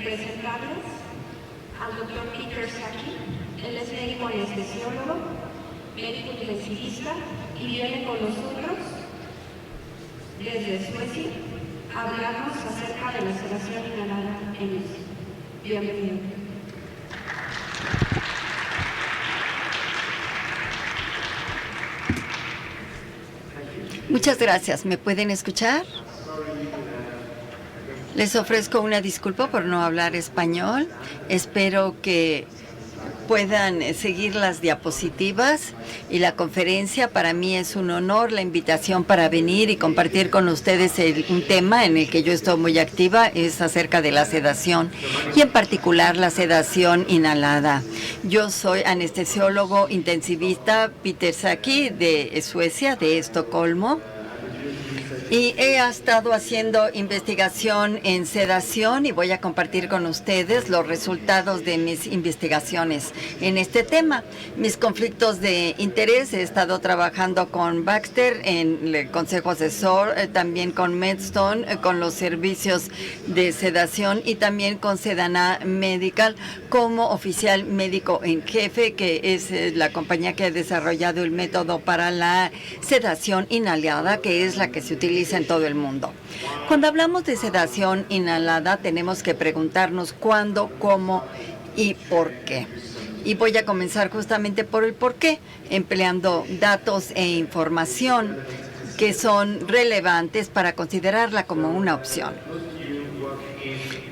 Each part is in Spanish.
presentarles al doctor Peter Saki. Él es médico anestesiólogo, médico intensivista y viene con nosotros desde Suecia a hablarnos acerca de la sedación inhalada en UCI. Bienvenido. Muchas gracias. ¿Me pueden escuchar? Les ofrezco una disculpa por no hablar español. Espero que puedan seguir las diapositivas y la conferencia. Para mí es un honor la invitación para venir y compartir con ustedes un tema en el que yo estoy muy activa, es acerca de la sedación y en particular la sedación inhalada. Yo soy anestesiólogo intensivista Peter Saki de Suecia, de Estocolmo. Y he estado haciendo investigación en sedación y voy a compartir con ustedes los resultados de mis investigaciones en este tema. Mis conflictos de interés, he estado trabajando con Baxter en el Consejo Asesor, también con Medstone, con los servicios de sedación y también con Sedana Medical como oficial médico en jefe, que es la compañía que ha desarrollado el método para la sedación inhalada, que es la que se utiliza en todo el mundo. Cuando hablamos de sedación inhalada, tenemos que preguntarnos cuándo, cómo y por qué. Y voy a comenzar justamente por el por qué, empleando datos e información que son relevantes para considerarla como una opción.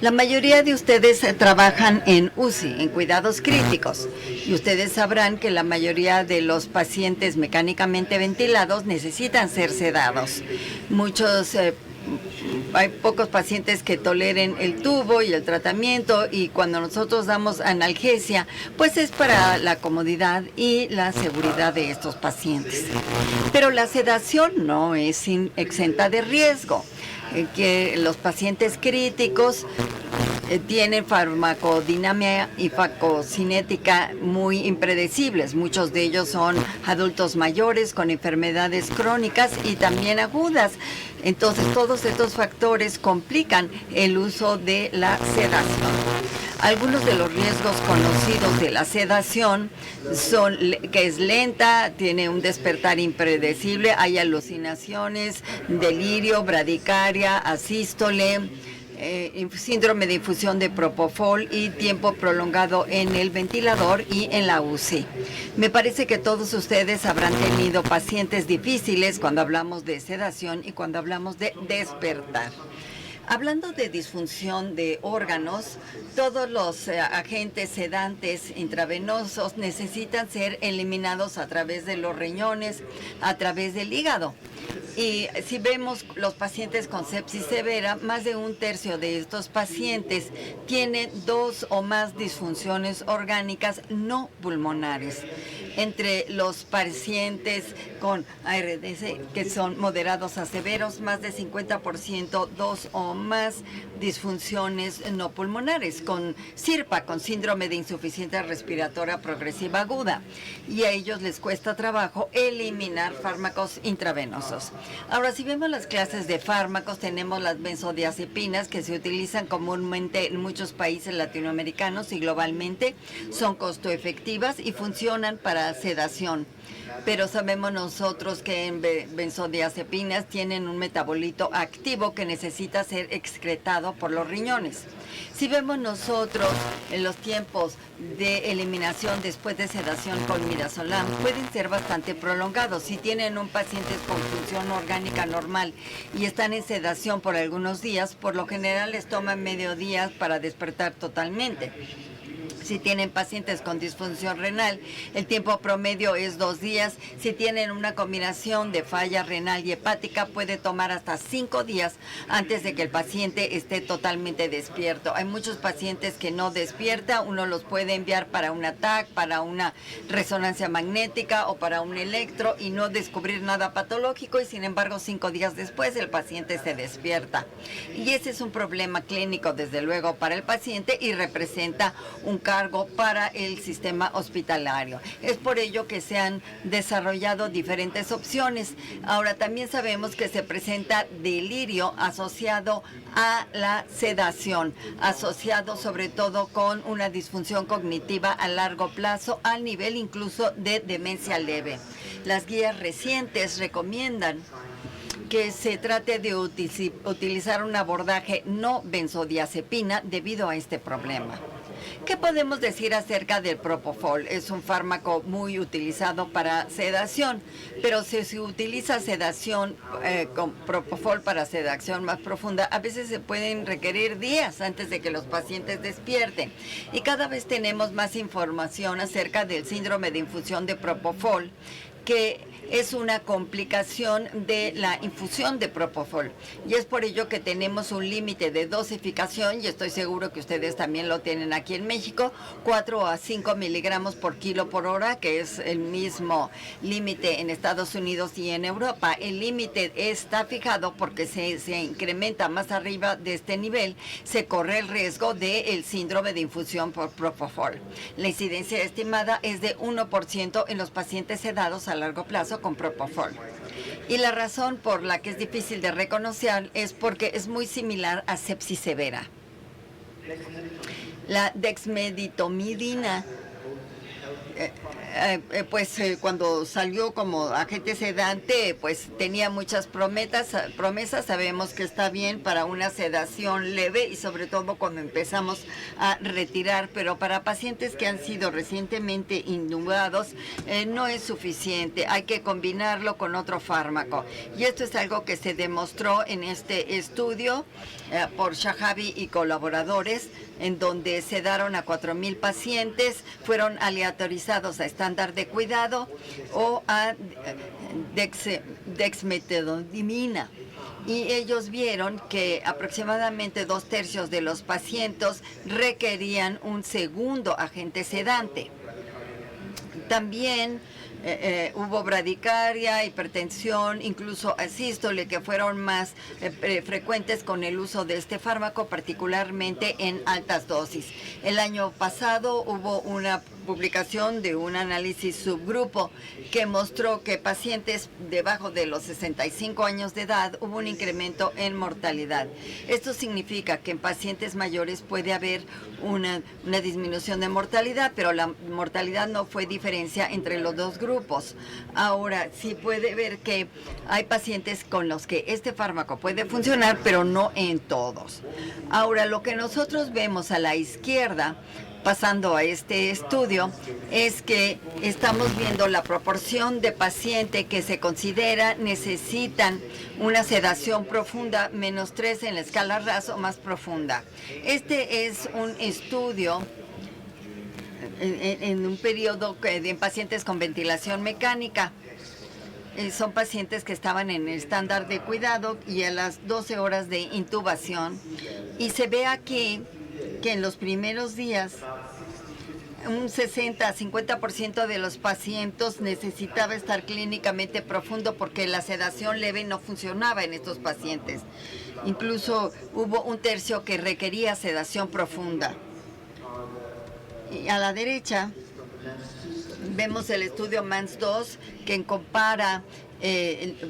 La mayoría de ustedes trabajan en UCI, en cuidados críticos, y ustedes sabrán que la mayoría de los pacientes mecánicamente ventilados necesitan ser sedados. Hay pocos pacientes que toleren el tubo y el tratamiento, y cuando nosotros damos analgesia, pues es para la comodidad y la seguridad de estos pacientes. Pero la sedación no es exenta de riesgo. Que los pacientes críticos tienen farmacodinámica y farmacocinética muy impredecibles. Muchos de ellos son adultos mayores con enfermedades crónicas y también agudas. Entonces, todos estos factores complican el uso de la sedación. Algunos de los riesgos conocidos de la sedación son que es lenta, tiene un despertar impredecible, hay alucinaciones, delirio, bradicardia, asístole, síndrome de infusión de propofol y tiempo prolongado en el ventilador y en la UCI. Me parece que todos ustedes habrán tenido pacientes difíciles cuando hablamos de sedación y cuando hablamos de despertar. Hablando de disfunción de órganos, todos los agentes sedantes intravenosos necesitan ser eliminados a través de los riñones, a través del hígado. Y si vemos los pacientes con sepsis severa, más de un tercio de estos pacientes tienen 2 o más disfunciones orgánicas no pulmonares. Entre los pacientes con ARDS, que son moderados a severos, más de 50%, 2 o más disfunciones no pulmonares, con SIRPA, con síndrome de insuficiencia respiratoria progresiva aguda. Y a ellos les cuesta trabajo eliminar fármacos intravenosos. Ahora, si vemos las clases de fármacos, tenemos las benzodiazepinas, que se utilizan comúnmente en muchos países latinoamericanos y globalmente. Son costo efectivas y funcionan para sedación. Pero sabemos nosotros que en benzodiazepinas tienen un metabolito activo que necesita ser excretado por los riñones. Si vemos nosotros en los tiempos de eliminación después de sedación con midazolam, pueden ser bastante prolongados. Si tienen un paciente con función orgánica normal y están en sedación por algunos días, por lo general les toma medio día para despertar totalmente. Si tienen pacientes con disfunción renal, el tiempo promedio es 2 días. Si tienen una combinación de falla renal y hepática, puede tomar hasta 5 días antes de que el paciente esté totalmente despierto. Hay muchos pacientes que no despierta, uno los puede enviar para un TAC, para una resonancia magnética o para un electro y no descubrir nada patológico, y sin embargo 5 días después el paciente se despierta. Y ese es un problema clínico desde luego para el paciente y representa un caso cargo para el sistema hospitalario. Es por ello que se han desarrollado diferentes opciones. Ahora, también sabemos que se presenta delirio asociado a la sedación, asociado sobre todo con una disfunción cognitiva a largo plazo, al nivel incluso de demencia leve. Las guías recientes recomiendan que se trate de utilizar un abordaje no benzodiazepina debido a este problema. ¿Qué podemos decir acerca del propofol? Es un fármaco muy utilizado para sedación, pero si se utiliza sedación con propofol para sedación más profunda, a veces se pueden requerir días antes de que los pacientes despierten. Y cada vez tenemos más información acerca del síndrome de infusión de propofol, que es una complicación de la infusión de propofol. Y es por ello que tenemos un límite de dosificación, y estoy seguro que ustedes también lo tienen aquí en México, 4 a 5 miligramos por kilo por hora, que es el mismo límite en Estados Unidos y en Europa. El límite está fijado porque se incrementa más arriba de este nivel, se corre el riesgo del síndrome de infusión por propofol. La incidencia estimada es de 1% en los pacientes sedados a largo plazo con propofol. Y la razón por la que es difícil de reconocer es porque es muy similar a sepsis severa. La dexmedetomidina, cuando salió como agente sedante, pues tenía muchas promesas. Sabemos que está bien para una sedación leve y sobre todo cuando empezamos a retirar, pero para pacientes que han sido recientemente intubados no es suficiente. Hay que combinarlo con otro fármaco. Y esto es algo que se demostró en este estudio por Shahabi y colaboradores, en donde sedaron a 4,000 pacientes, fueron aleatorizados a estándar de cuidado o a dexmedetomidina. Y ellos vieron que aproximadamente 2/3 de los pacientes requerían un segundo agente sedante. También hubo bradicardia, hipertensión, incluso asístole, que fueron más frecuentes con el uso de este fármaco, particularmente en altas dosis. El año pasado hubo una publicación de un análisis subgrupo que mostró que pacientes debajo de los 65 años de edad hubo un incremento en mortalidad. Esto significa que en pacientes mayores puede haber una disminución de mortalidad, pero la mortalidad no fue diferencia entre los dos grupos. Ahora, sí puede ver que hay pacientes con los que este fármaco puede funcionar, pero no en todos. Ahora, lo que nosotros vemos a la izquierda, pasando a este estudio, es que estamos viendo la proporción de pacientes que se considera necesitan una sedación profunda, -3 en la escala RASS o más profunda. Este es un estudio en un periodo de pacientes con ventilación mecánica. Son pacientes que estaban en el estándar de cuidado y a las 12 horas de intubación. Y se ve aquí que en los primeros días un 60-50% de los pacientes necesitaba estar clínicamente profundo porque la sedación leve no funcionaba en estos pacientes. Incluso hubo 1/3 que requería sedación profunda. Y a la derecha vemos el estudio MANS-2, que compara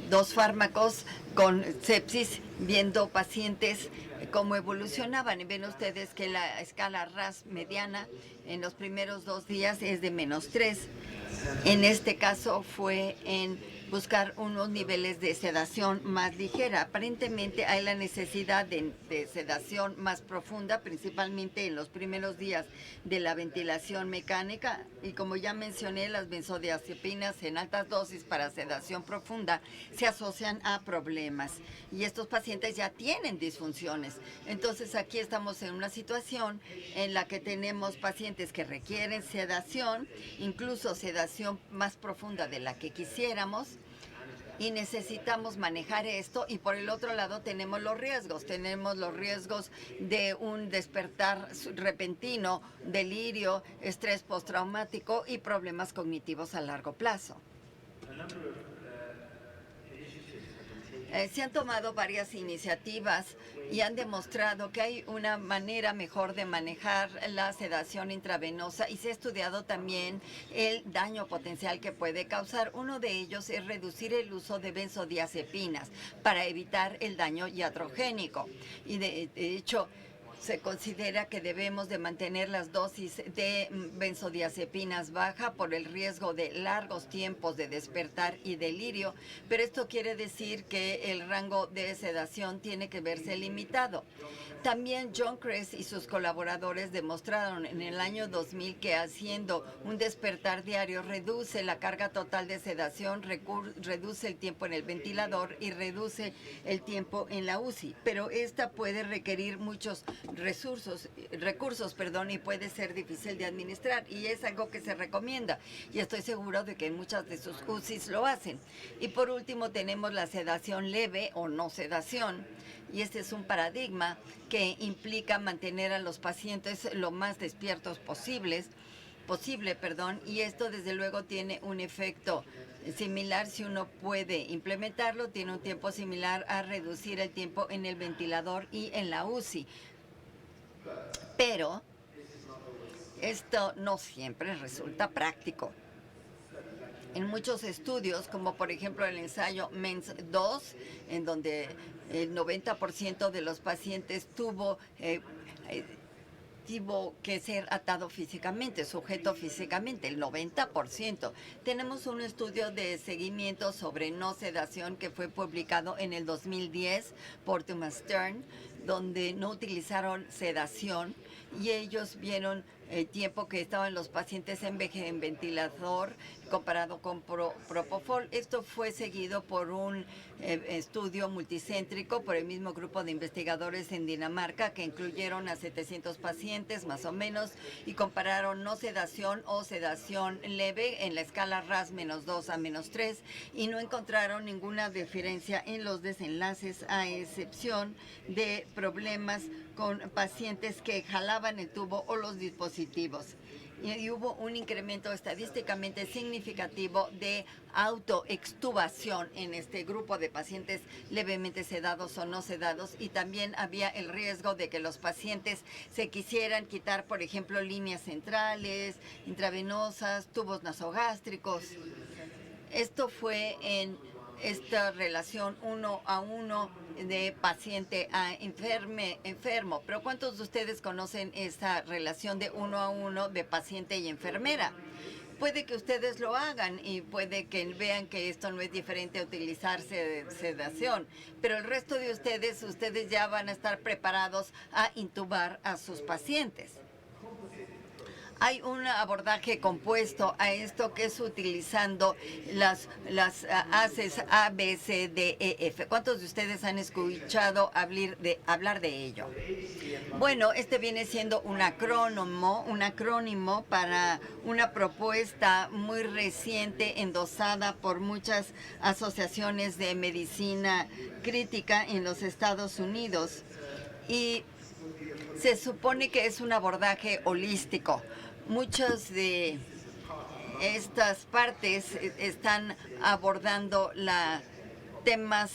dos fármacos con sepsis, viendo pacientes cómo evolucionaban. Y ven ustedes que la escala RASS mediana en los primeros 2 días es de -3. En este caso fue en buscar unos niveles de sedación más ligera. Aparentemente hay la necesidad de sedación más profunda, principalmente en los primeros días de la ventilación mecánica. Y como ya mencioné, las benzodiazepinas en altas dosis para sedación profunda se asocian a problemas. Y estos pacientes ya tienen disfunciones. Entonces aquí estamos en una situación en la que tenemos pacientes que requieren sedación, incluso sedación más profunda de la que quisiéramos, y necesitamos manejar esto. Y por el otro lado tenemos los riesgos de un despertar repentino, delirio, estrés postraumático y problemas cognitivos a largo plazo. Se han tomado varias iniciativas y han demostrado que hay una manera mejor de manejar la sedación intravenosa y se ha estudiado también el daño potencial que puede causar. Uno de ellos es reducir el uso de benzodiazepinas para evitar el daño iatrogénico. Y de hecho, se considera que debemos de mantener las dosis de benzodiazepinas baja por el riesgo de largos tiempos de despertar y delirio, pero esto quiere decir que el rango de sedación tiene que verse limitado. También John Kress y sus colaboradores demostraron en el año 2000 que haciendo un despertar diario reduce la carga total de sedación, reduce el tiempo en el ventilador y reduce el tiempo en la UCI, pero esta puede requerir muchos recursos, y puede ser difícil de administrar y es algo que se recomienda y estoy seguro de que en muchas de sus UCIs lo hacen. Y por último tenemos la sedación leve o no sedación y este es un paradigma que implica mantener a los pacientes lo más despiertos posible, y esto desde luego tiene un efecto similar si uno puede implementarlo, tiene un tiempo similar a reducir el tiempo en el ventilador y en la UCI. Pero esto no siempre resulta práctico. En muchos estudios, como por ejemplo el ensayo MENS-2, en donde el 90% de los pacientes tuvo que ser atado físicamente, sujeto físicamente, el 90%. Tenemos un estudio de seguimiento sobre no sedación que fue publicado en el 2010 por Thomas Stern, donde no utilizaron sedación y ellos vieron el tiempo que estaban los pacientes en ventilador comparado con Propofol. Esto fue seguido por un estudio multicéntrico por el mismo grupo de investigadores en Dinamarca que incluyeron a 700 pacientes más o menos y compararon no sedación o sedación leve en la escala RASS -2 a -3 y no encontraron ninguna diferencia en los desenlaces a excepción de problemas con pacientes que jalaban el tubo o los dispositivos. Y hubo un incremento estadísticamente significativo de autoextubación en este grupo de pacientes levemente sedados o no sedados y también había el riesgo de que los pacientes se quisieran quitar, por ejemplo, líneas centrales, intravenosas, tubos nasogástricos. Esto fue en esta relación 1 a 1 de paciente a enfermo. Pero ¿cuántos de ustedes conocen esta relación de 1 a 1 de paciente y enfermera? Puede que ustedes lo hagan y puede que vean que esto no es diferente a utilizarse de sedación, pero el resto de ustedes ya van a estar preparados a intubar a sus pacientes. Hay un abordaje compuesto a esto que es utilizando las ACEs A, B, C, D, E, F. ¿Cuántos de ustedes han escuchado hablar de ello? Bueno, este viene siendo un acrónimo para una propuesta muy reciente endosada por muchas asociaciones de medicina crítica en los Estados Unidos y se supone que es un abordaje holístico. Muchas de estas partes están abordando temas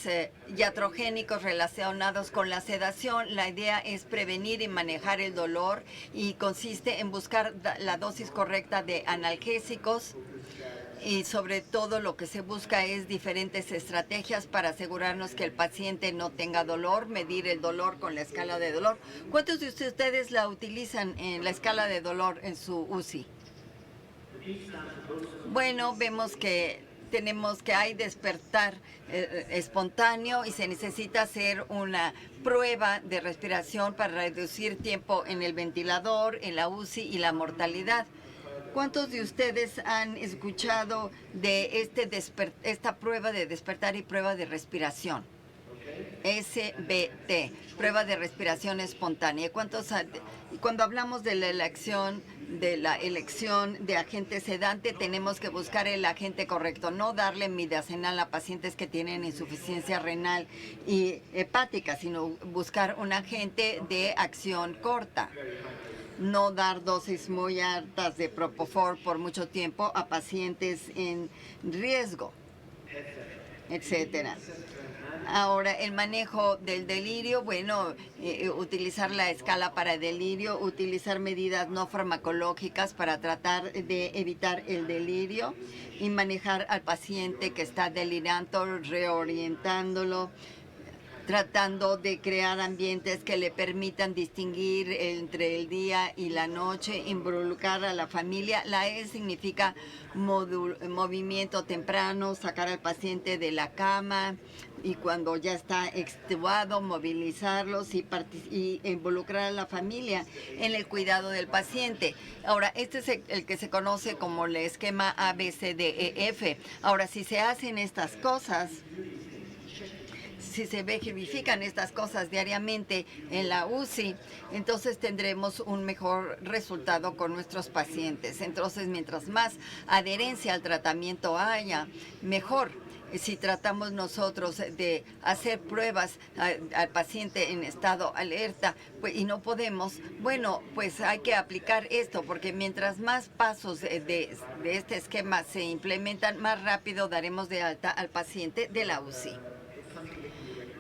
iatrogénicos relacionados con la sedación. La idea es prevenir y manejar el dolor y consiste en buscar la dosis correcta de analgésicos. Y sobre todo lo que se busca es diferentes estrategias para asegurarnos que el paciente no tenga dolor, medir el dolor con la escala de dolor. ¿Cuántos de ustedes la utilizan en la escala de dolor en su UCI? Bueno, vemos que hay despertar espontáneo y se necesita hacer una prueba de respiración para reducir tiempo en el ventilador, en la UCI y la mortalidad. ¿Cuántos de ustedes han escuchado de esta prueba de despertar y prueba de respiración? SBT, prueba de respiración espontánea. Cuando hablamos de la elección de agente sedante, tenemos que buscar el agente correcto, no darle midazolam a pacientes que tienen insuficiencia renal y hepática, sino buscar un agente de acción corta. No dar dosis muy altas de Propofol por mucho tiempo a pacientes en riesgo. etcétera. Ahora, el manejo del delirio, bueno, utilizar la escala para delirio, utilizar medidas no farmacológicas para tratar de evitar el delirio y manejar al paciente que está delirando, reorientándolo, tratando de crear ambientes que le permitan distinguir entre el día y la noche, involucrar a la familia. La E significa movimiento temprano, sacar al paciente de la cama y cuando ya está extubado, movilizarlos y involucrar a la familia en el cuidado del paciente. Ahora, este es el que se conoce como el esquema ABCDEF. Ahora, si se hacen estas cosas, si se verifican estas cosas diariamente en la UCI, entonces tendremos un mejor resultado con nuestros pacientes. Entonces, mientras más adherencia al tratamiento haya, mejor. Si tratamos nosotros de hacer pruebas al paciente en estado alerta pues, y no podemos, bueno, pues hay que aplicar esto, porque mientras más pasos de este esquema se implementan, más rápido daremos de alta al paciente de la UCI.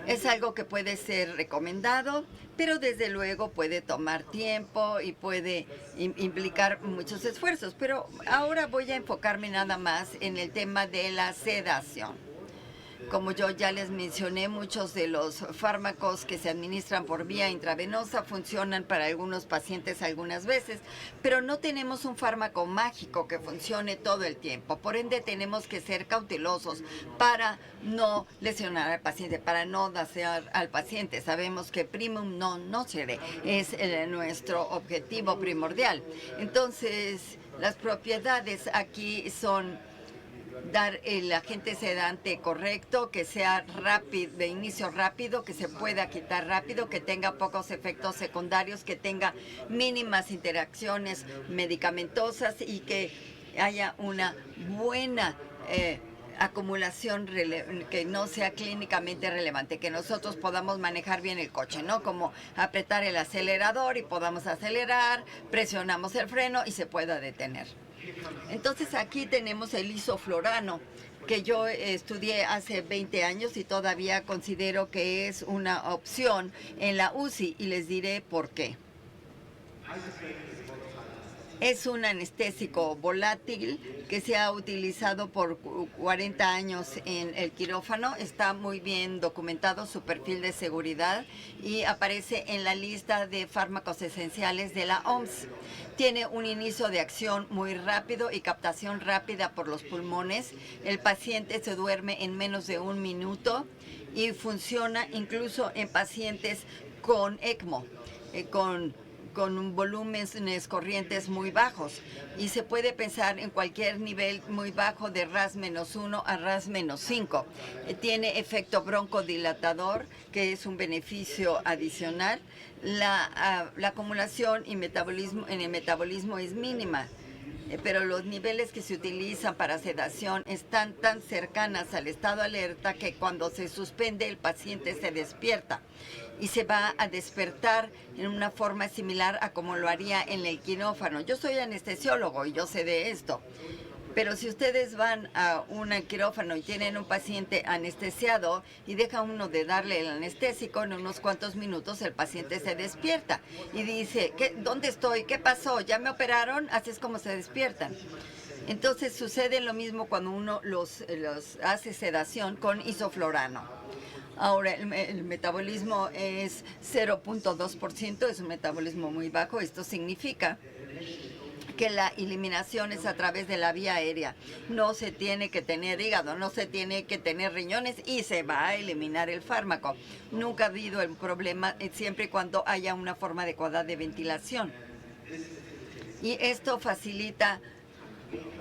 Es algo que puede ser recomendado, pero desde luego puede tomar tiempo y puede implicar muchos esfuerzos. Pero ahora voy a enfocarme nada más en el tema de la sedación. Como yo ya les mencioné, muchos de los fármacos que se administran por vía intravenosa funcionan para algunos pacientes algunas veces, pero no tenemos un fármaco mágico que funcione todo el tiempo. Por ende, tenemos que ser cautelosos para no lesionar al paciente, para no dañar al paciente. Sabemos que primum non nocere es nuestro objetivo primordial. Entonces, las propiedades aquí son dar el agente sedante correcto, que sea rápido, de inicio rápido, que se pueda quitar rápido, que tenga pocos efectos secundarios, que tenga mínimas interacciones medicamentosas y que haya una buena acumulación que no sea clínicamente relevante, que nosotros podamos manejar bien el coche, ¿no? Como apretar el acelerador y podamos acelerar, presionamos el freno y se pueda detener. Entonces aquí tenemos el isoflurano, que yo estudié hace 20 años y todavía considero que es una opción en la UCI y les diré por qué. Es un anestésico volátil que se ha utilizado por 40 años en el quirófano. Está muy bien documentado su perfil de seguridad y aparece en la lista de fármacos esenciales de la OMS. Tiene un inicio de acción muy rápido y captación rápida por los pulmones. El paciente se duerme en menos de 1 minuto y funciona incluso en pacientes con ECMO, con volúmenes corrientes muy bajos, y se puede pensar en cualquier nivel muy bajo de RAS-1 a RAS-5. Tiene efecto broncodilatador, que es un beneficio adicional. La acumulación y metabolismo en el metabolismo es mínima, pero los niveles que se utilizan para sedación están tan cercanas al estado alerta que cuando se suspende el paciente se despierta y se va a despertar en una forma similar a como lo haría en el quirófano. Yo soy anestesiólogo y yo sé de esto, pero si ustedes van a un quirófano y tienen un paciente anestesiado y deja uno de darle el anestésico, en unos cuantos minutos el paciente se despierta y dice, ¿dónde estoy? ¿Qué pasó? ¿Ya me operaron? Así es como se despiertan. Entonces sucede lo mismo cuando uno los hace sedación con isoflurano. Ahora, el metabolismo es 0.2%, es un metabolismo muy bajo. Esto significa que la eliminación es a través de la vía aérea. No se tiene que tener hígado, no se tiene que tener riñones y se va a eliminar el fármaco. Nunca ha habido el problema siempre y cuando haya una forma adecuada de ventilación. Y esto facilita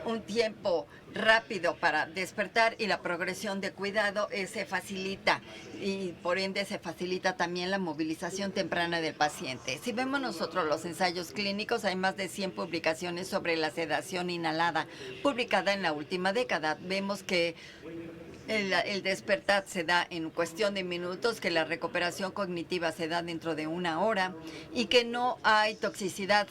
un tiempo rápido para despertar y la progresión de cuidado se facilita y por ende se facilita también la movilización temprana del paciente. Si vemos nosotros los ensayos clínicos, hay más de 100 publicaciones sobre la sedación inhalada publicada en la última década. Vemos que el despertar se da en cuestión de minutos, que la recuperación cognitiva se da dentro de 1 hora y que no hay toxicidad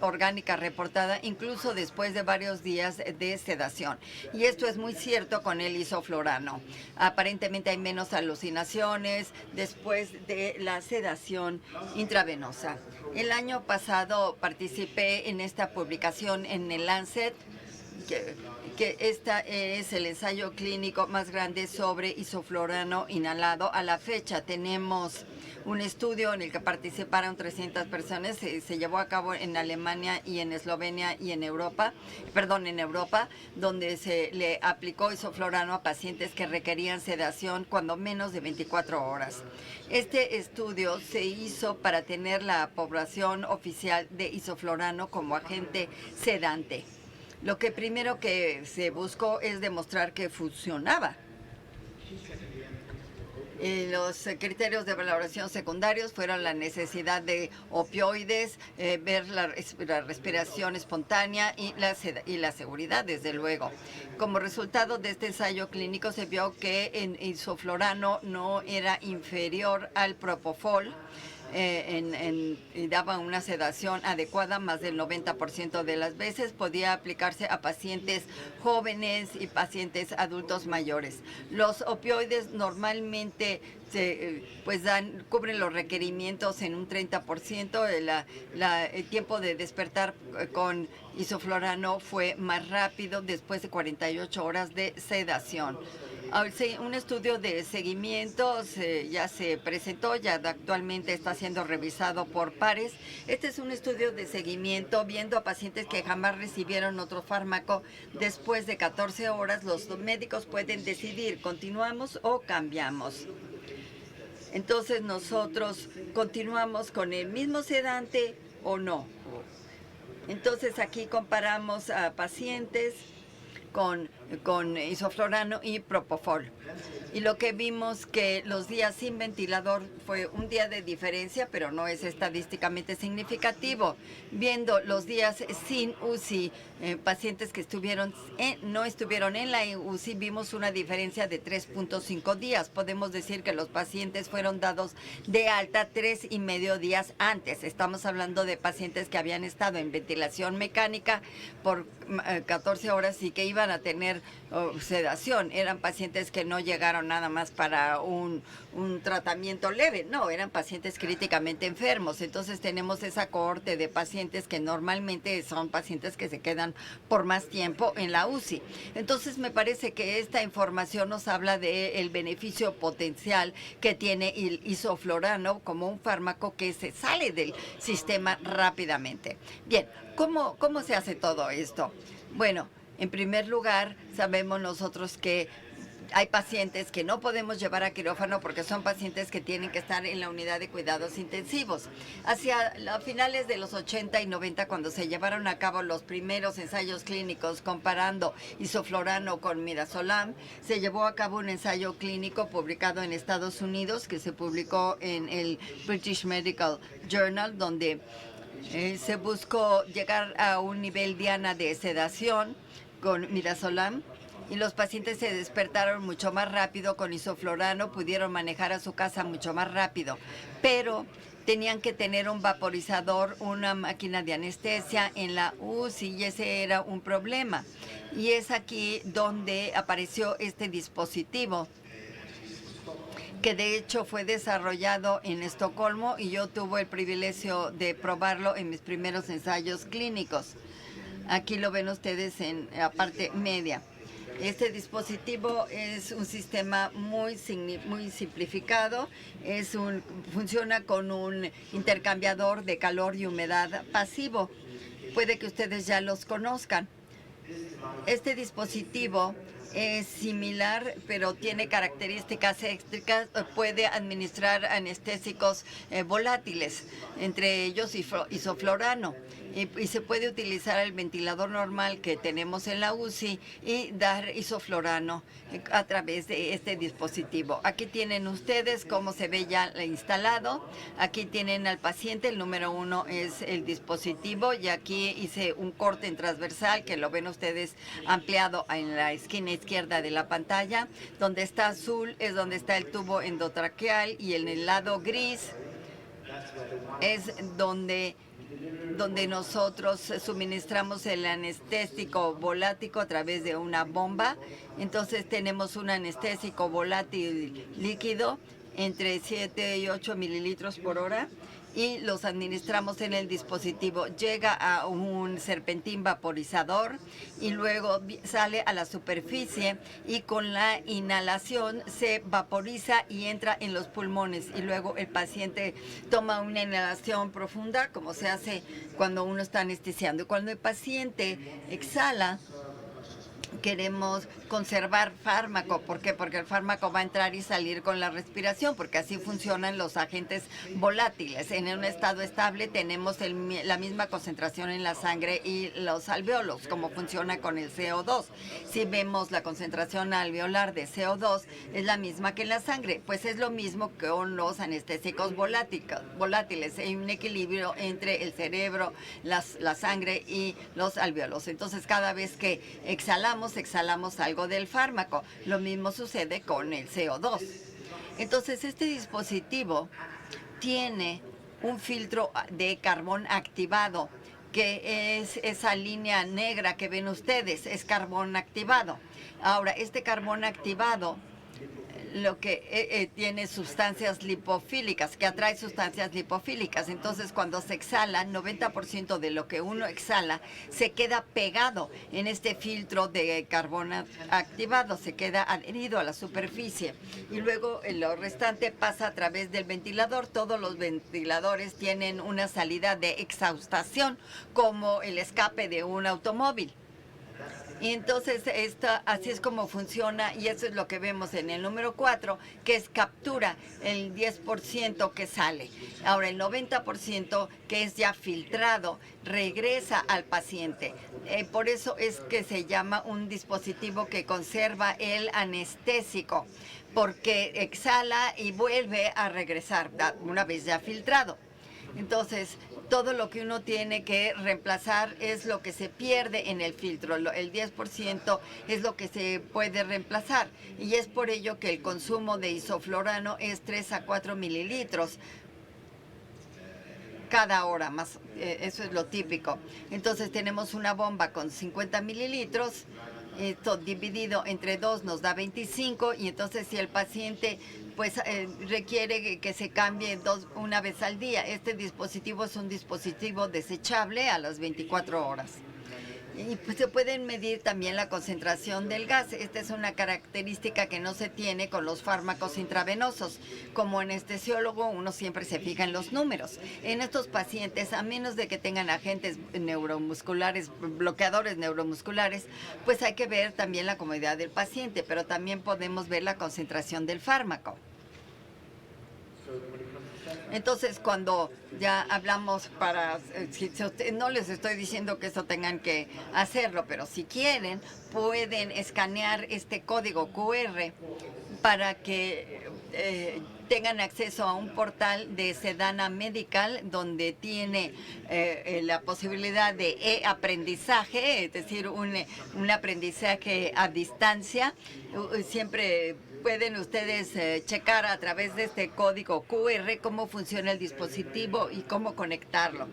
orgánica reportada incluso después de varios días de sedación. Y esto es muy cierto con el isoflurano. Aparentemente hay menos alucinaciones después de la sedación intravenosa. El año pasado participé en esta publicación en el Lancet, que esta es el ensayo clínico más grande sobre isoflurano inhalado. A la fecha tenemos un estudio en el que participaron 300 personas, se llevó a cabo en Alemania y en Eslovenia y en Europa, donde se le aplicó isoflurano a pacientes que requerían sedación cuando menos de 24 horas. Este estudio se hizo para tener la aprobación oficial de isoflurano como agente sedante. Lo que primero que se buscó es demostrar que funcionaba. Los criterios de valoración secundarios fueron la necesidad de opioides, ver la respiración espontánea y la seguridad, desde luego. Como resultado de este ensayo clínico se vio que el isoflurano no era inferior al propofol, y daba una sedación adecuada más del 90% de las veces. Podía aplicarse a pacientes jóvenes y pacientes adultos mayores. Los opioides normalmente cubren los requerimientos en un 30%. El tiempo de despertar con isoflurano fue más rápido después de 48 horas de sedación. Un estudio de seguimiento ya se presentó, ya actualmente está siendo revisado por pares. Este es un estudio de seguimiento viendo a pacientes que jamás recibieron otro fármaco. Después de 14 horas, los médicos pueden decidir, continuamos o cambiamos. Entonces nosotros continuamos con el mismo sedante o no. Entonces aquí comparamos a pacientes con isoflurano y propofol. Y lo que vimos que los días sin ventilador fue un día de diferencia, pero no es estadísticamente significativo. Viendo los días sin UCI, pacientes que no estuvieron en la UCI, vimos una diferencia de 3.5 días. Podemos decir que los pacientes fueron dados de alta 3,5 días antes. Estamos hablando de pacientes que habían estado en ventilación mecánica por 14 horas y que iban a tener sedación. Eran pacientes que no llegaron nada más para un tratamiento leve, no, eran pacientes críticamente enfermos. Entonces tenemos esa cohorte de pacientes que normalmente son pacientes que se quedan por más tiempo en la UCI. Entonces me parece que esta información nos habla del beneficio potencial que tiene el isoflurano como un fármaco que se sale del sistema rápidamente. Bien, ¿cómo se hace todo esto? Bueno, en primer lugar, sabemos nosotros que hay pacientes que no podemos llevar a quirófano porque son pacientes que tienen que estar en la unidad de cuidados intensivos. Hacia finales de los 80 y 90, cuando se llevaron a cabo los primeros ensayos clínicos comparando isoflurano con midazolam, se llevó a cabo un ensayo clínico publicado en Estados Unidos que se publicó en el British Medical Journal, donde se buscó llegar a un nivel diana de sedación con midazolam, y los pacientes se despertaron mucho más rápido con isoflurano, pudieron manejar a su casa mucho más rápido, pero tenían que tener un vaporizador, una máquina de anestesia en la UCI, y ese era un problema. Y es aquí donde apareció este dispositivo, que de hecho fue desarrollado en Estocolmo, y yo tuve el privilegio de probarlo en mis primeros ensayos clínicos. Aquí lo ven ustedes en la parte media. Este dispositivo es un sistema muy simplificado, funciona con un intercambiador de calor y humedad pasivo. Puede que ustedes ya los conozcan. Este dispositivo es similar, pero tiene características extras. Puede administrar anestésicos volátiles, entre ellos isoflurano. y se puede utilizar el ventilador normal que tenemos en la UCI y dar isoflorano a través de este dispositivo. Aquí tienen ustedes cómo se ve ya instalado. Aquí tienen al paciente. El número 1 es el dispositivo y aquí hice un corte en transversal que lo ven ustedes ampliado en la esquina izquierda de la pantalla. Donde está azul es donde está el tubo endotraqueal y en el lado gris es donde nosotros suministramos el anestésico volático a través de una bomba. Entonces tenemos un anestésico volátil líquido entre 7 y 8 mililitros por hora y los administramos en el dispositivo. Llega a un serpentín vaporizador y luego sale a la superficie y con la inhalación se vaporiza y entra en los pulmones y luego el paciente toma una inhalación profunda como se hace cuando uno está anestesiando. Y cuando el paciente exhala, queremos conservar fármaco. ¿Por qué? Porque el fármaco va a entrar y salir con la respiración, porque así funcionan los agentes volátiles. En un estado estable tenemos la misma concentración en la sangre y los alvéolos, como funciona con el CO2. Si vemos la concentración alveolar de CO2, es la misma que en la sangre. Pues es lo mismo que con los anestésicos volátiles. Hay un equilibrio entre el cerebro, la sangre y los alvéolos. Entonces, cada vez que exhalamos algo del fármaco. Lo mismo sucede con el CO2. Entonces, este dispositivo tiene un filtro de carbón activado, que es esa línea negra que ven ustedes, es carbón activado. Ahora, este carbón activado lo que tiene sustancias lipofílicas, que atrae sustancias lipofílicas. Entonces, cuando se exhala, 90% de lo que uno exhala se queda pegado en este filtro de carbón activado, se queda adherido a la superficie. Y luego lo restante pasa a través del ventilador. Todos los ventiladores tienen una salida de exhaustación, como el escape de un automóvil. Y entonces así es como funciona y eso es lo que vemos en el número 4, que es captura el 10% que sale. Ahora el 90% que es ya filtrado regresa al paciente. Por eso es que se llama un dispositivo que conserva el anestésico, porque exhala y vuelve a regresar una vez ya filtrado. Entonces, todo lo que uno tiene que reemplazar es lo que se pierde en el filtro. El 10% es lo que se puede reemplazar. Y es por ello que el consumo de isoflorano es 3 a 4 mililitros cada hora, más. Eso es lo típico. Entonces, tenemos una bomba con 50 mililitros. Esto dividido entre 2 nos da 25 y entonces si el paciente requiere que se cambie una vez al día. Este dispositivo es un dispositivo desechable a las 24 horas. Y pues se pueden medir también la concentración del gas. Esta es una característica que no se tiene con los fármacos intravenosos. Como anestesiólogo, uno siempre se fija en los números. En estos pacientes, a menos de que tengan agentes neuromusculares, bloqueadores neuromusculares, pues hay que ver también la comodidad del paciente, pero también podemos ver la concentración del fármaco. Entonces, cuando ya hablamos no les estoy diciendo que eso tengan que hacerlo, pero si quieren, pueden escanear este código QR para que tengan acceso a un portal de Sedana Medical donde tiene la posibilidad de aprendizaje, es decir, un aprendizaje a distancia. Siempre pueden ustedes checar a través de este código QR cómo funciona el dispositivo y cómo conectarlo.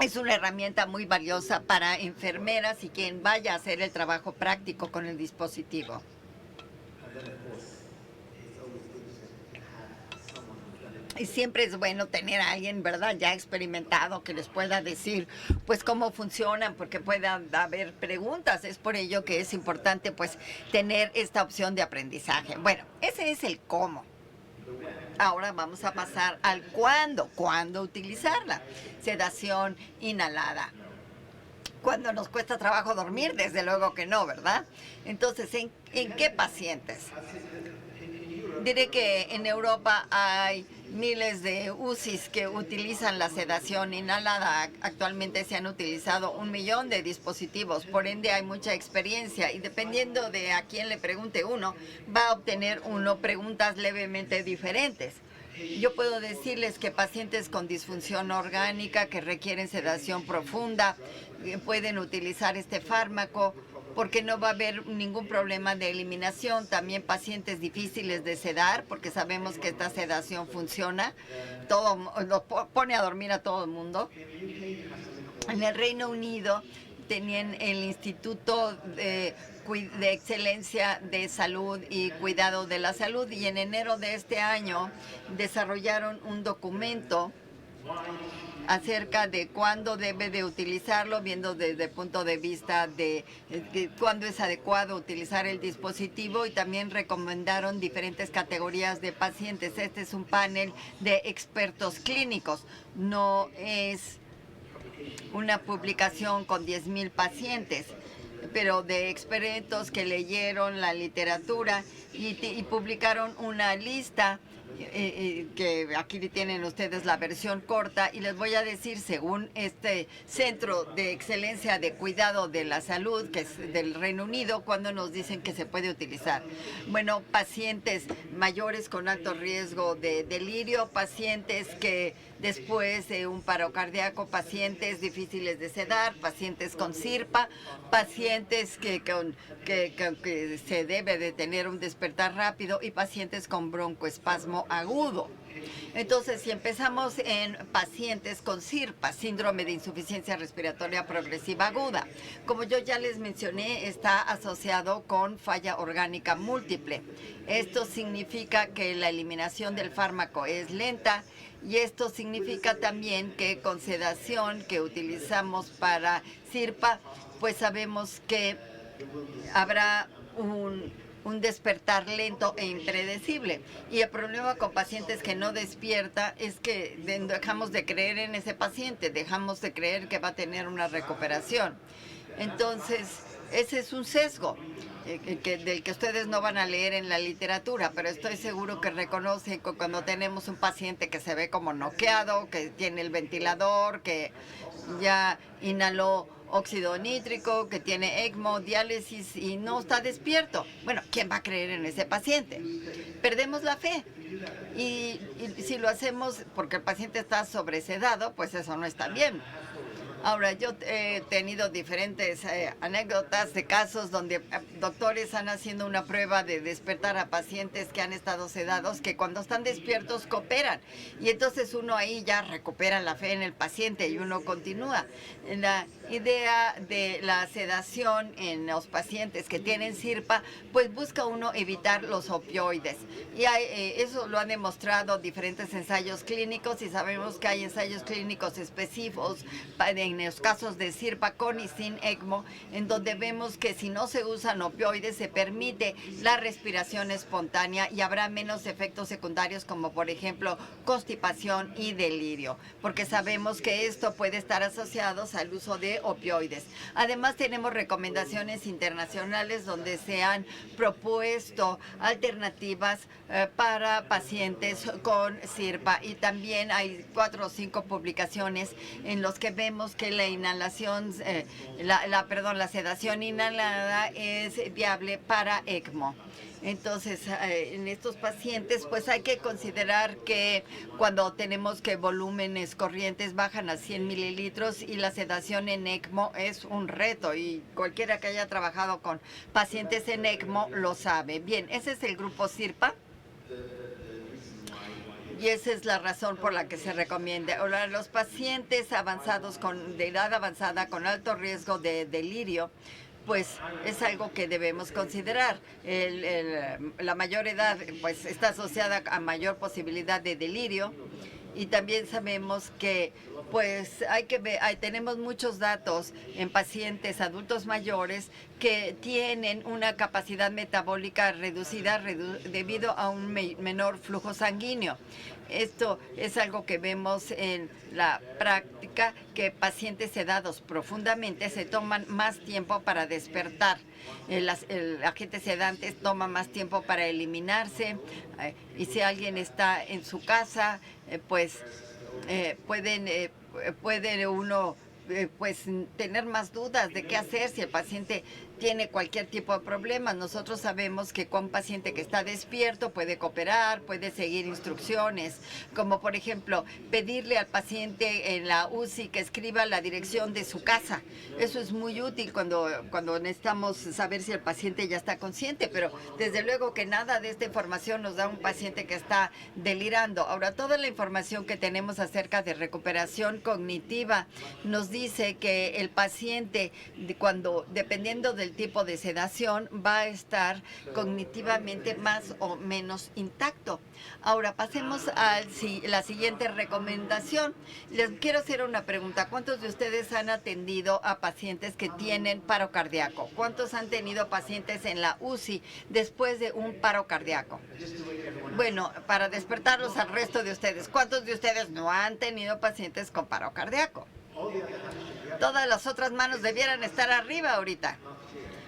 Es una herramienta muy valiosa para enfermeras y quien vaya a hacer el trabajo práctico con el dispositivo. Y siempre es bueno tener a alguien, ¿verdad?, ya experimentado que les pueda decir, pues, cómo funcionan, porque puedan haber preguntas. Es por ello que es importante, pues, tener esta opción de aprendizaje. Bueno, ese es el cómo. Ahora vamos a pasar al cuándo. ¿Cuándo utilizarla? Sedación inhalada. ¿Cuándo nos cuesta trabajo dormir? Desde luego que no, ¿verdad? Entonces, ¿en qué pacientes? Diré que en Europa hay miles de UCIs que utilizan la sedación inhalada. Actualmente se han utilizado 1 millón de dispositivos, por ende hay mucha experiencia y dependiendo de a quién le pregunte uno, va a obtener uno preguntas levemente diferentes. Yo puedo decirles que pacientes con disfunción orgánica que requieren sedación profunda pueden utilizar este fármaco porque no va a haber ningún problema de eliminación. También pacientes difíciles de sedar, porque sabemos que esta sedación funciona, lo pone a dormir a todo el mundo. En el Reino Unido tenían el Instituto de Excelencia de Salud y Cuidado de la Salud y en enero de este año desarrollaron un documento acerca de cuándo debe de utilizarlo, viendo desde el punto de vista de cuándo es adecuado utilizar el dispositivo y también recomendaron diferentes categorías de pacientes. Este es un panel de expertos clínicos, no es una publicación con 10,000 pacientes, pero de expertos que leyeron la literatura y publicaron una lista que aquí tienen ustedes la versión corta y les voy a decir, según este Centro de Excelencia de Cuidado de la Salud, que es del Reino Unido, cuando nos dicen que se puede utilizar. Bueno, pacientes mayores con alto riesgo de delirio, pacientes que después de un paro cardíaco, pacientes difíciles de sedar, pacientes con sirpa, pacientes que se debe de tener un despertar rápido y pacientes con broncoespasmo agudo. Entonces, si empezamos en pacientes con SIRPA, síndrome de insuficiencia respiratoria progresiva aguda, como yo ya les mencioné, está asociado con falla orgánica múltiple. Esto significa que la eliminación del fármaco es lenta y esto significa también que con sedación que utilizamos para SIRPA, pues sabemos que habrá un despertar lento e impredecible. Y el problema con pacientes que no despierta es que dejamos de creer en ese paciente, dejamos de creer que va a tener una recuperación. Entonces, ese es un sesgo del que ustedes no van a leer en la literatura, pero estoy seguro que reconocen que cuando tenemos un paciente que se ve como noqueado, que tiene el ventilador, que ya inhaló óxido nítrico, que tiene ECMO, diálisis y no está despierto. Bueno, ¿quién va a creer en ese paciente? Perdemos la fe. Y si lo hacemos porque el paciente está sobresedado, pues eso no está bien. Ahora, yo he tenido diferentes anécdotas de casos donde doctores están haciendo una prueba de despertar a pacientes que han estado sedados, que cuando están despiertos cooperan. Y entonces uno ahí ya recupera la fe en el paciente y uno continúa. La idea de la sedación en los pacientes que tienen SIRPA, pues busca uno evitar los opioides. Y eso lo han demostrado diferentes ensayos clínicos y sabemos que hay ensayos clínicos específicos en los casos de SIRPA con y sin ECMO, en donde vemos que si no se usan opioides se permite la respiración espontánea y habrá menos efectos secundarios como por ejemplo constipación y delirio, porque sabemos que esto puede estar asociado al uso de opioides. Además tenemos recomendaciones internacionales donde se han propuesto alternativas para pacientes con SIRPA y también hay 4 o 5 publicaciones en los que vemos que la inhalación, la sedación inhalada es viable para ECMO. Entonces, en estos pacientes, pues hay que considerar que cuando tenemos que volúmenes corrientes bajan a 100 mililitros y la sedación en ECMO es un reto y cualquiera que haya trabajado con pacientes en ECMO lo sabe. Bien, ese es el grupo SIRPA. Y esa es la razón por la que se recomienda. Ahora, los pacientes avanzados de edad avanzada con alto riesgo de delirio, pues es algo que debemos considerar. La mayor edad pues está asociada a mayor posibilidad de delirio y también sabemos que pues tenemos muchos datos en pacientes adultos mayores que tienen una capacidad metabólica reducida debido a un menor flujo sanguíneo. Esto es algo que vemos en la práctica, que pacientes sedados profundamente se toman más tiempo para despertar. el agente sedante toma más tiempo para eliminarse, y si alguien está en su casa, pues puede uno pues tener más dudas de qué hacer si el paciente tiene cualquier tipo de problema. Nosotros sabemos que con un paciente que está despierto puede cooperar, puede seguir instrucciones, como por ejemplo pedirle al paciente en la UCI que escriba la dirección de su casa. Eso es muy útil cuando necesitamos saber si el paciente ya está consciente, pero desde luego que nada de esta información nos da un paciente que está delirando. Ahora, toda la información que tenemos acerca de recuperación cognitiva nos dice que el paciente, dependiendo del tipo de sedación, va a estar cognitivamente más o menos intacto. Ahora pasemos a la siguiente recomendación. Les quiero hacer una pregunta. ¿Cuántos de ustedes han atendido a pacientes que tienen paro cardíaco? ¿Cuántos han tenido pacientes en la UCI después de un paro cardíaco? Bueno, para despertarlos al resto de ustedes, ¿cuántos de ustedes no han tenido pacientes con paro cardíaco? Todas las otras manos debieran estar arriba ahorita.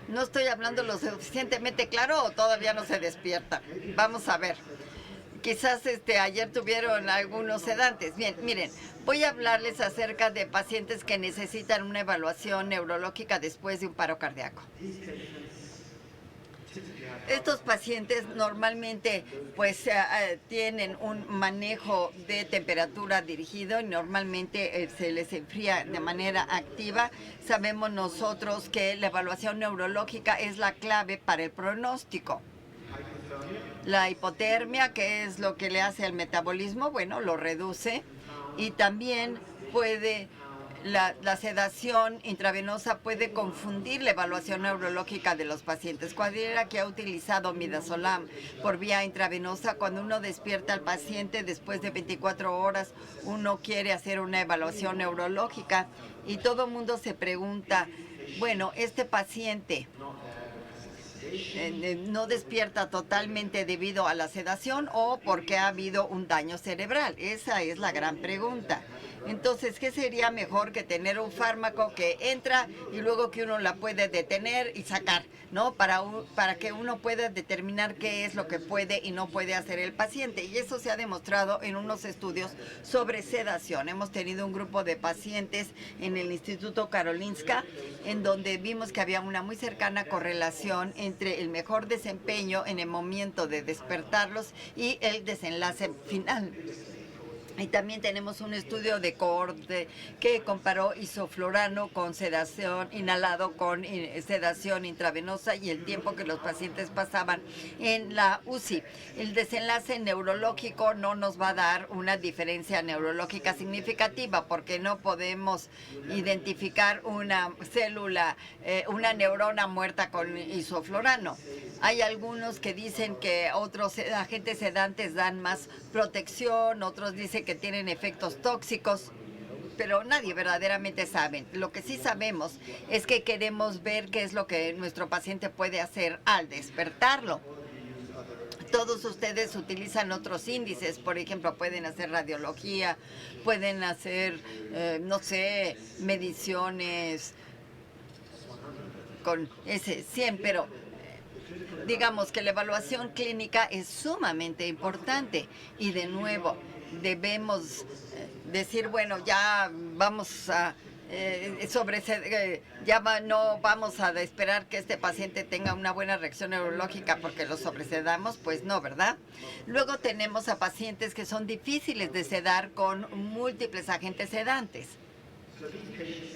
¿No estoy hablando lo suficientemente claro o todavía no se despierta? Vamos a ver. Quizás ayer tuvieron algunos sedantes. Bien, miren, voy a hablarles acerca de pacientes que necesitan una evaluación neurológica después de un paro cardíaco. Estos pacientes normalmente pues tienen un manejo de temperatura dirigido y normalmente se les enfría de manera activa. Sabemos nosotros que la evaluación neurológica es la clave para el pronóstico. La hipotermia, que es lo que le hace al metabolismo, bueno, lo reduce, y también la sedación intravenosa puede confundir la evaluación neurológica de los pacientes. Cualquiera que ha utilizado midazolam por vía intravenosa, cuando uno despierta al paciente después de 24 horas, uno quiere hacer una evaluación neurológica y todo el mundo se pregunta, bueno, este paciente no despierta totalmente debido a la sedación o porque ha habido un daño cerebral. Esa es la gran pregunta. Entonces, ¿qué sería mejor que tener un fármaco que entra y luego que uno la puede detener y sacar, ¿no? Para que uno pueda determinar qué es lo que puede y no puede hacer el paciente. Y eso se ha demostrado en unos estudios sobre sedación. Hemos tenido un grupo de pacientes en el Instituto Karolinska, en donde vimos que había una muy cercana correlación entre el mejor desempeño en el momento de despertarlos y el desenlace final. Y también tenemos un estudio de cohorte que comparó isoflurano con sedación inhalado con sedación intravenosa y el tiempo que los pacientes pasaban en la UCI. El desenlace neurológico no nos va a dar una diferencia neurológica significativa porque no podemos identificar una célula, una neurona muerta con isoflurano. Hay algunos que dicen que otros agentes sedantes dan más protección, otros dicen que tienen efectos tóxicos, pero nadie verdaderamente sabe. Lo que sí sabemos es que queremos ver qué es lo que nuestro paciente puede hacer al despertarlo. Todos ustedes utilizan otros índices, por ejemplo, pueden hacer radiología, pueden hacer, no sé, mediciones con S100, pero digamos que la evaluación clínica es sumamente importante y de nuevo debemos decir, bueno, ya vamos a no vamos a esperar que este paciente tenga una buena reacción neurológica porque lo sobresedamos, pues no, ¿verdad? Luego tenemos a pacientes que son difíciles de sedar con múltiples agentes sedantes.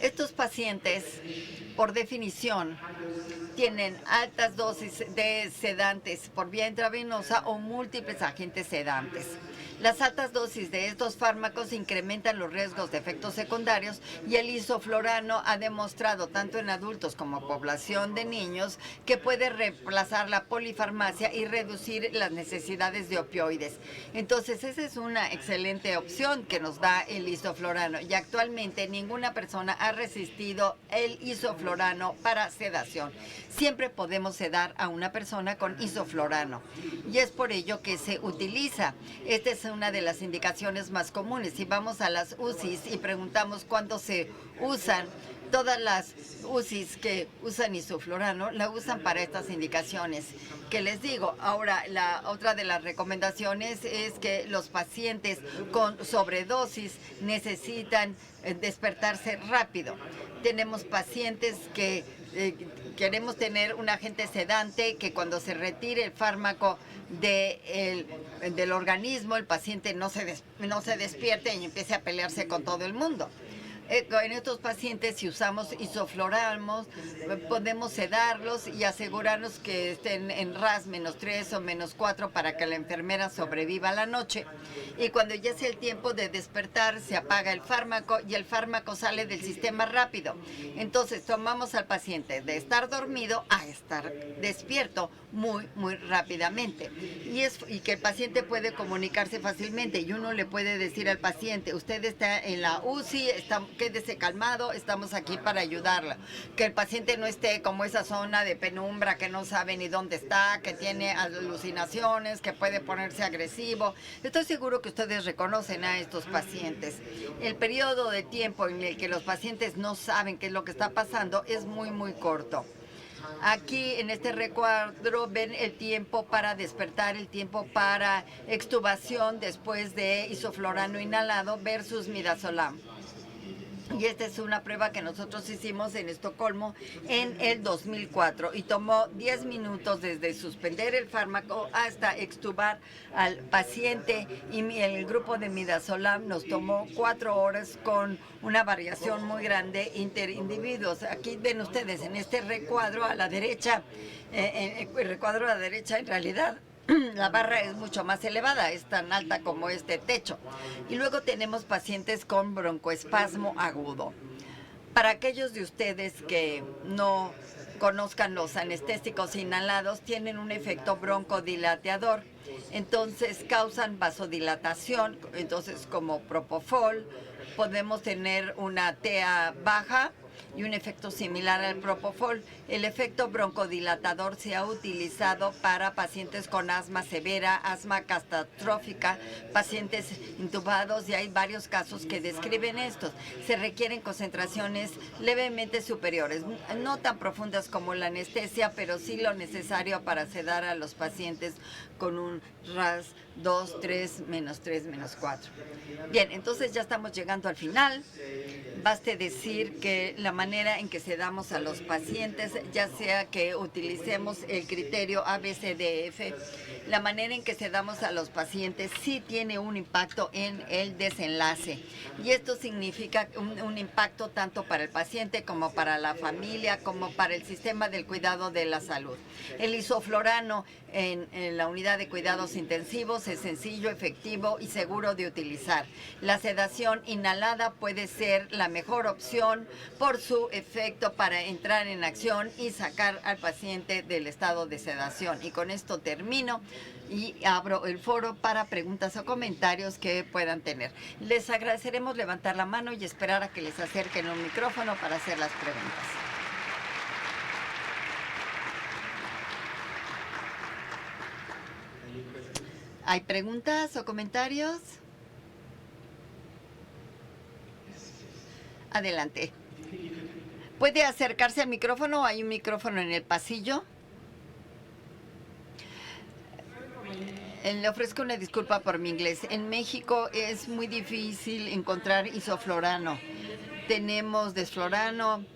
Estos pacientes, por definición, tienen altas dosis de sedantes por vía intravenosa o múltiples agentes sedantes. Las altas dosis de estos fármacos incrementan los riesgos de efectos secundarios y el isoflurano ha demostrado tanto en adultos como población de niños que puede reemplazar la polifarmacia y reducir las necesidades de opioides. Entonces, esa es una excelente opción que nos da el isoflurano y actualmente ninguna persona ha resistido el isoflurano para sedación. Siempre podemos sedar a una persona con isoflurano y es por ello que se utiliza. Esta es una de las indicaciones más comunes. Si vamos a las UCIs y preguntamos cuándo se usan Todas las UCIs que usan isoflurano la usan para estas indicaciones que les digo. Ahora, la otra de las recomendaciones es que los pacientes con sobredosis necesitan despertarse rápido. Tenemos pacientes que queremos tener un agente sedante que cuando se retire el fármaco del organismo, el paciente no se despierte y empiece a pelearse con todo el mundo. En estos pacientes, si usamos isoflurano, podemos sedarlos y asegurarnos que estén en RAS -3 o -4 para que la enfermera sobreviva la noche. Y cuando ya sea el tiempo de despertar, se apaga el fármaco y el fármaco sale del sistema rápido. Entonces, tomamos al paciente de estar dormido a estar despierto muy rápidamente. Y que el paciente puede comunicarse fácilmente y uno le puede decir al paciente, usted está en la UCI, quédese calmado, estamos aquí para ayudarla. Que el paciente no esté como esa zona de penumbra, que no sabe ni dónde está, que tiene alucinaciones, que puede ponerse agresivo. Estoy seguro que ustedes reconocen a estos pacientes. El periodo de tiempo en el que los pacientes no saben qué es lo que está pasando es muy corto. Aquí en este recuadro ven el tiempo para despertar, el tiempo para extubación después de isoflurano inhalado versus midazolam. Y esta es una prueba que nosotros hicimos en Estocolmo en el 2004 y tomó 10 minutos desde suspender el fármaco hasta extubar al paciente, y el grupo de midazolam nos tomó 4 horas con una variación muy grande interindividuos. Aquí ven ustedes en este recuadro a la derecha, el recuadro a la derecha en realidad la barra es mucho más elevada, es tan alta como este techo. Y luego tenemos pacientes con broncoespasmo agudo. Para aquellos de ustedes que no conozcan los anestésicos inhalados, tienen un efecto broncodilateador. Entonces causan vasodilatación. Entonces, como propofol, podemos tener una TA baja y un efecto similar al propofol. El efecto broncodilatador se ha utilizado para pacientes con asma severa, asma catastrófica, pacientes intubados, y hay varios casos que describen estos. Se requieren concentraciones levemente superiores, no tan profundas como la anestesia, pero sí lo necesario para sedar a los pacientes con un RAS 2, 3, -3, -4. Bien, entonces ya estamos llegando al final. Baste decir que la manera en que sedamos a los pacientes, ya sea que utilicemos el criterio ABCDF, la manera en que sedamos a los pacientes sí tiene un impacto en el desenlace. Y esto significa un impacto tanto para el paciente como para la familia, como para el sistema del cuidado de la salud. El isoflurano en la unidad de cuidados intensivos es sencillo, efectivo y seguro de utilizar. La sedación inhalada puede ser la mejor opción por su efecto para entrar en acción y sacar al paciente del estado de sedación. Y con esto termino y abro el foro para preguntas o comentarios que puedan tener. Les agradeceremos levantar la mano y esperar a que les acerquen un micrófono para hacer las preguntas. ¿Hay preguntas o comentarios? Adelante. ¿Puede acercarse al micrófono? ¿Hay un micrófono en el pasillo? Le ofrezco una disculpa por mi inglés. En México es muy difícil encontrar isoflurano. Tenemos desflurano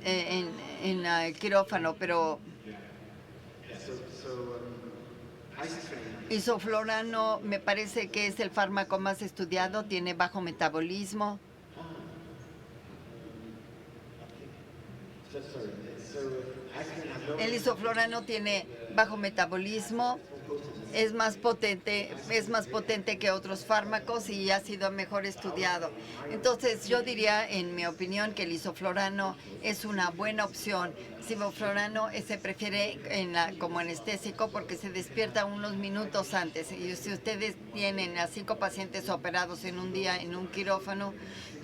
en el quirófano, pero isoflurano me parece que es el fármaco más estudiado, tiene bajo metabolismo. El isoflurano tiene bajo metabolismo, es más potente que otros fármacos y ha sido mejor estudiado. Entonces yo diría, en mi opinión, que el isoflurano es una buena opción. Isoflurano se prefiere como anestésico porque se despierta unos minutos antes. Y si ustedes tienen a 5 pacientes operados en un día en un quirófano,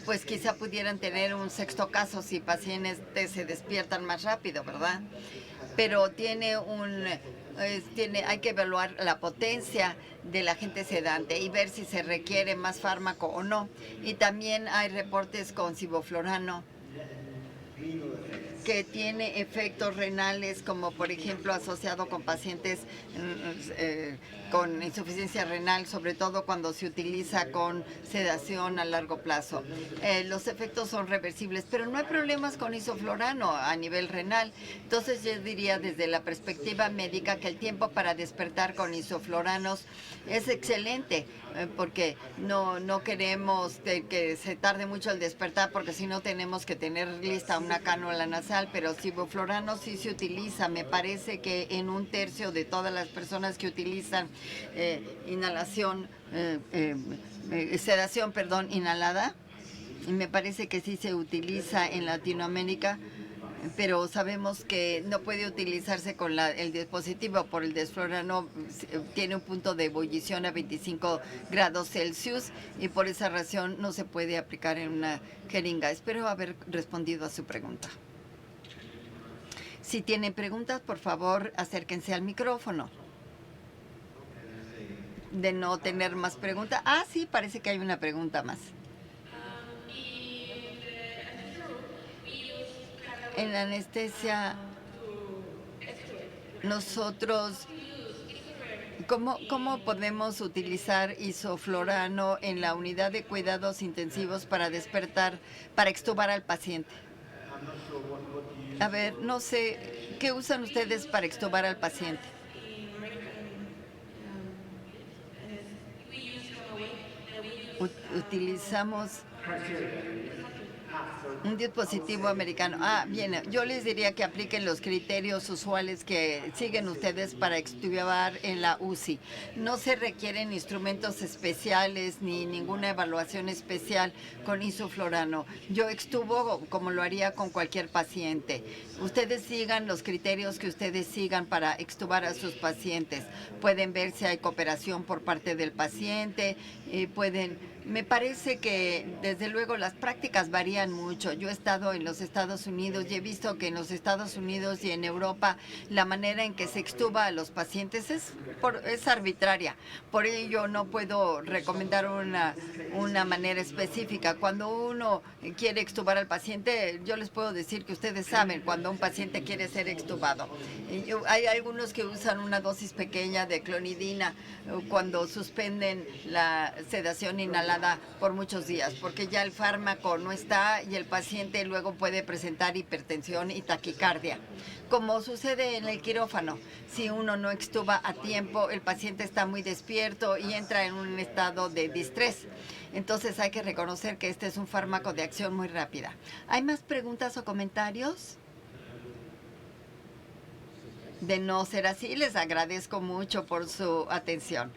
pues quizá pudieran tener un sexto caso si pacientes se despiertan más rápido, ¿verdad? Pero hay que evaluar la potencia del agente sedante y ver si se requiere más fármaco o no. Y también hay reportes con siboflurano que tiene efectos renales, como por ejemplo asociado con pacientes con insuficiencia renal, sobre todo cuando se utiliza con sedación a largo plazo. Los efectos son reversibles, pero no hay problemas con isoflurano a nivel renal. Entonces yo diría desde la perspectiva médica que el tiempo para despertar con isofluranos es excelente, porque no queremos que se tarde mucho el despertar, porque si no tenemos que tener lista una cánula nasal, pero sevoflurano sí se utiliza. Me parece que en 1/3 de todas las personas que utilizan inhalación, sedación, perdón, inhalada, y me parece que sí se utiliza en Latinoamérica, pero sabemos que no puede utilizarse con el dispositivo por el desflurano. Tiene un punto de ebullición a 25 grados Celsius y por esa razón no se puede aplicar en una jeringa. Espero haber respondido a su pregunta. Si tienen preguntas, por favor, acérquense al micrófono. De no tener más preguntas. Ah, sí, parece que hay una pregunta más. En la anestesia, nosotros, ¿cómo podemos utilizar isoflurano en la unidad de cuidados intensivos para despertar, para extubar al paciente? A ver, no sé, ¿qué usan ustedes para extubar al paciente? Utilizamos un dispositivo americano. Ah, bien, yo les diría que apliquen los criterios usuales que siguen ustedes para extubar en la UCI. No se requieren instrumentos especiales ni ninguna evaluación especial con isoflurano. Yo extubo como lo haría con cualquier paciente. Ustedes sigan los criterios que ustedes sigan para extubar a sus pacientes. Pueden ver si hay cooperación por parte del paciente, me parece que desde luego las prácticas varían mucho. Yo he estado en los Estados Unidos y he visto que en los Estados Unidos y en Europa la manera en que se extuba a los pacientes es arbitraria. Por ello no puedo recomendar una manera específica. Cuando uno quiere extubar al paciente, yo les puedo decir que ustedes saben cuando un paciente quiere ser extubado. Hay algunos que usan una dosis pequeña de clonidina cuando suspenden la sedación inhalada por muchos días, porque ya el fármaco no está y el paciente luego puede presentar hipertensión y taquicardia. Como sucede en el quirófano, si uno no extuba a tiempo, el paciente está muy despierto y entra en un estado de distrés. Entonces hay que reconocer que este es un fármaco de acción muy rápida. ¿Hay más preguntas o comentarios? De no ser así, les agradezco mucho por su atención.